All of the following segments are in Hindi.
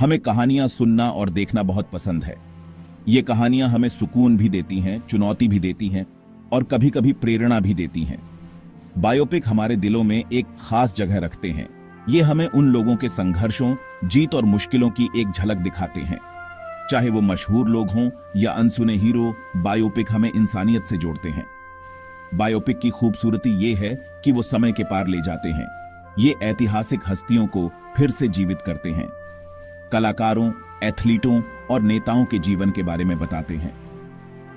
हमें कहानियां सुनना और देखना बहुत पसंद है। ये कहानियां हमें सुकून भी देती हैं, चुनौती भी देती हैं और कभी-कभी प्रेरणा भी देती हैं। बायोपिक हमारे दिलों में एक खास जगह रखते हैं। ये हमें उन लोगों के संघर्षों, जीत और मुश्किलों की एक झलक दिखाते हैं। चाहे वो मशहूर लोग हों या अनसुने हीरो, बायोपिक हमें इंसानियत से जोड़ते हैं। बायोपिक की खूबसूरती ये है कि वो समय के पार ले जाते हैं। ये ऐतिहासिक हस्तियों को फिर से जीवित करते हैं। कलाकारों, एथलीटों और नेताओं के जीवन के बारे में बताते हैं।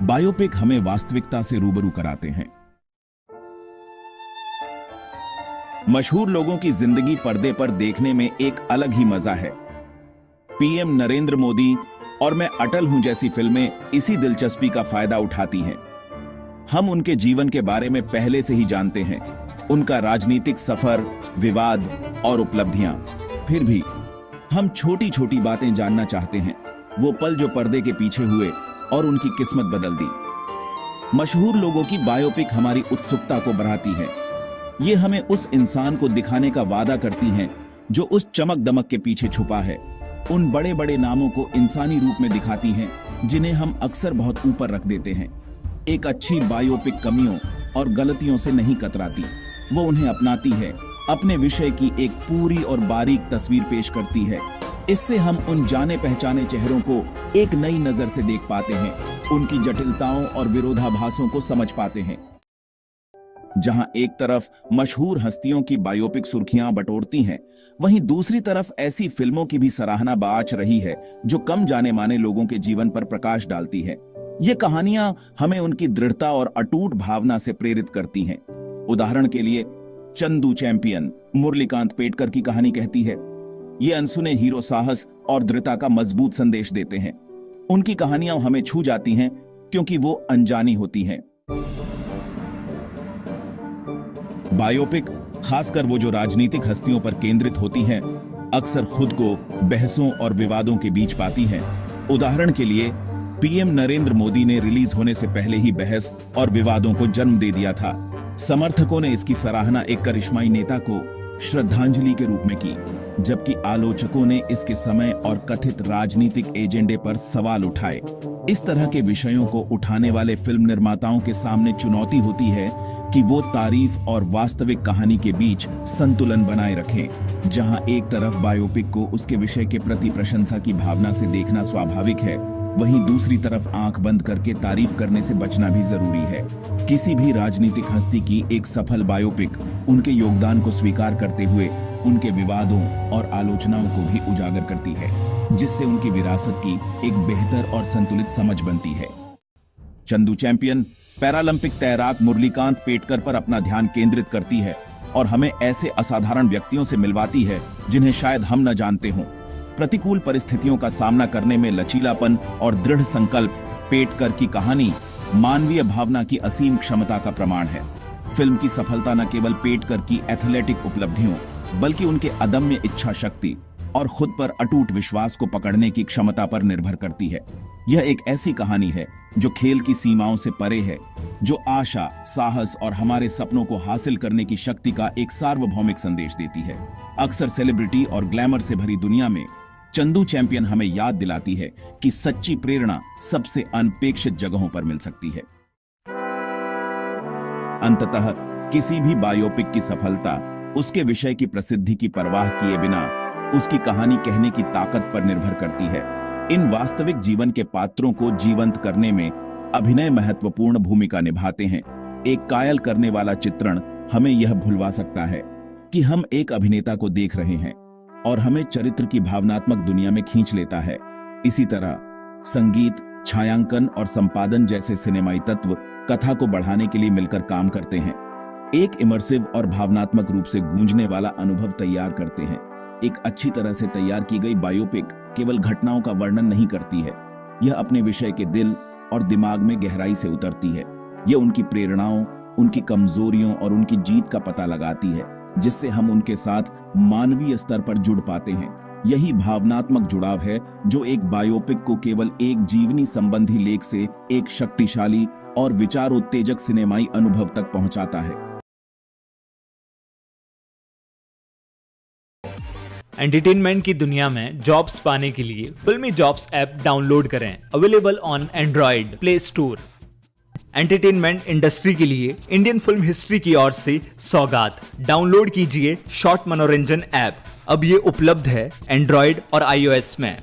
बायोपिक हमें वास्तविकता से रूबरू कराते हैं। मशहूर लोगों की जिंदगी पर्दे पर देखने में एक अलग ही मजा है। पीएम नरेंद्र मोदी और मैं अटल हूं जैसी फिल्में इसी दिलचस्पी का फायदा उठाती हैं। हम उनके जीवन के बारे में पहले से ही जानते हैं, उनका राजनीतिक सफर, विवाद और उपलब्धियां। फिर भी हम छोटी छोटी बातें जानना चाहते हैं, वो पल जो पर्दे के पीछे हुए और उनकी किस्मत बदल दी। मशहूर लोगों की बायोपिक हमारी उत्सुकता को बढ़ाती है। ये हमें उस इंसान को दिखाने का वादा करती हैं जो उस चमक दमक के पीछे छुपा है। उन बड़े बड़े नामों को इंसानी रूप में दिखाती हैं जिन्हें हम अक्सर बहुत ऊपर रख देते हैं। एक अच्छी बायोपिक कमियों और गलतियों से नहीं कतराती, वो उन्हें अपनाती है, अपने विषय की एक पूरी और बारीक तस्वीर पेश करती है। इससे हम उन जाने पहचाने चेहरों को एक नई नजर से देख पाते हैं, उनकी जटिलताओं और विरोधाभासों को समझ पाते हैं। जहां एक तरफ मशहूर हस्तियों की बायोपिक सुर्खियां बटोरती हैं, वहीं दूसरी तरफ ऐसी फिल्मों की भी सराहना बाच रही है जो कम जाने माने लोगों के जीवन पर प्रकाश डालती है। ये कहानियां हमें उनकी दृढ़ता और अटूट भावना से प्रेरित करती हैं। उदाहरण के लिए चंदू चैंपियन मुरलीकांत पेटकर की कहानी कहती है। ये अनसुने हीरो साहस और दृढ़ता का मजबूत संदेश देते हैं। उनकी कहानियां हमें छू जाती हैं क्योंकि वो अनजानी होती हैं। बायोपिक, खासकर वो जो राजनीतिक हस्तियों पर केंद्रित होती हैं, अक्सर खुद को बहसों और विवादों के बीच पाती हैं। उदाहरण के लिए पीएम नरेंद्र मोदी ने रिलीज होने से पहले ही बहस और विवादों को जन्म दे दिया था। समर्थकों ने इसकी सराहना एक करिश्माई नेता को श्रद्धांजलि के रूप में की, जबकि आलोचकों ने इसके समय और कथित राजनीतिक एजेंडे पर सवाल उठाए। इस तरह के विषयों को उठाने वाले फिल्म निर्माताओं के सामने चुनौती होती है कि वो तारीफ और वास्तविक कहानी के बीच संतुलन बनाए रखें। जहां एक तरफ बायोपिक को उसके विषय के प्रति प्रशंसा की भावना से देखना स्वाभाविक है, वहीं दूसरी तरफ आंख बंद करके तारीफ करने से बचना भी जरूरी है। किसी भी राजनीतिक हस्ती की एक सफल बायोपिक उनके योगदान को स्वीकार करते हुए उनके विवादों और आलोचनाओं को भी उजागर करती है, जिससे उनकी विरासत की एक बेहतर और संतुलित समझ बनती है। चंदू चैंपियन पैरालंपिक तैराक मुरलीकांत पेटकर पर अपना ध्यान केंद्रित करती है और हमें ऐसे असाधारण व्यक्तियों से मिलवाती है जिन्हें शायद हम न जानते हों। प्रतिकूल परिस्थितियों का सामना करने में लचीलापन और दृढ़ संकल्प पेटकर की कहानी मानवीय भावना की असीम क्षमता का प्रमाण है। फिल्म की सफलता न केवल पेटकर की एथलेटिक उपलब्धियों, बल्कि उनके अदम्य इच्छा शक्ति और खुद पर अटूट विश्वास को पकड़ने की क्षमता पर निर्भर करती है। यह एक ऐसी कहानी है जो खेल की सीमाओं से परे है, जो आशा, साहस और हमारे सपनों को हासिल करने की शक्ति का एक सार्वभौमिक संदेश देती है। अक्सर सेलिब्रिटी और ग्लैमर से भरी दुनिया में चंदू चैंपियन हमें याद दिलाती है कि सच्ची प्रेरणा सबसे अनपेक्षित जगहों पर मिल सकती है। अंततः किसी भी बायोपिक की सफलता उसके विषय की प्रसिद्धि की परवाह किए बिना उसकी कहानी कहने की ताकत पर निर्भर करती है। इन वास्तविक जीवन के पात्रों को जीवंत करने में अभिनय महत्वपूर्ण भूमिका निभाते हैं। एक कायल करने वाला चित्रण हमें यह भुलवा सकता है कि हम एक अभिनेता को देख रहे हैं और हमें चरित्र की भावनात्मक दुनिया में खींच लेता है। इसी तरह संगीत, छायांकन और संपादन जैसे सिनेमाई तत्व कथा को बढ़ाने के लिए मिलकर काम करते हैं, एक इमर्सिव और भावनात्मक रूप से गूंजने वाला अनुभव तैयार करते हैं। एक अच्छी तरह से तैयार की गई बायोपिक केवल घटनाओं का वर्णन नहीं करती है, यह अपने विषय के दिल और दिमाग में गहराई से उतरती है। यह उनकी प्रेरणाओं, उनकी कमजोरियों और उनकी जीत का पता लगाती है, जिससे हम उनके साथ मानवीय स्तर पर जुड़ पाते हैं। यही भावनात्मक जुड़ाव है जो एक बायोपिक को केवल एक जीवनी संबंधी लेख से एक शक्तिशाली और विचारोत्तेजक सिनेमाई अनुभव तक पहुंचाता है। एंटरटेनमेंट की दुनिया में जॉब्स पाने के लिए फिल्मी जॉब्स ऐप डाउनलोड करें। Available on Android play store. Entertainment industry के लिए इंडियन फिल्म हिस्ट्री की ओर से सौगात। डाउनलोड कीजिए शॉर्ट मनोरंजन ऐप। अब ये उपलब्ध है एंड्रॉइड और iOS में।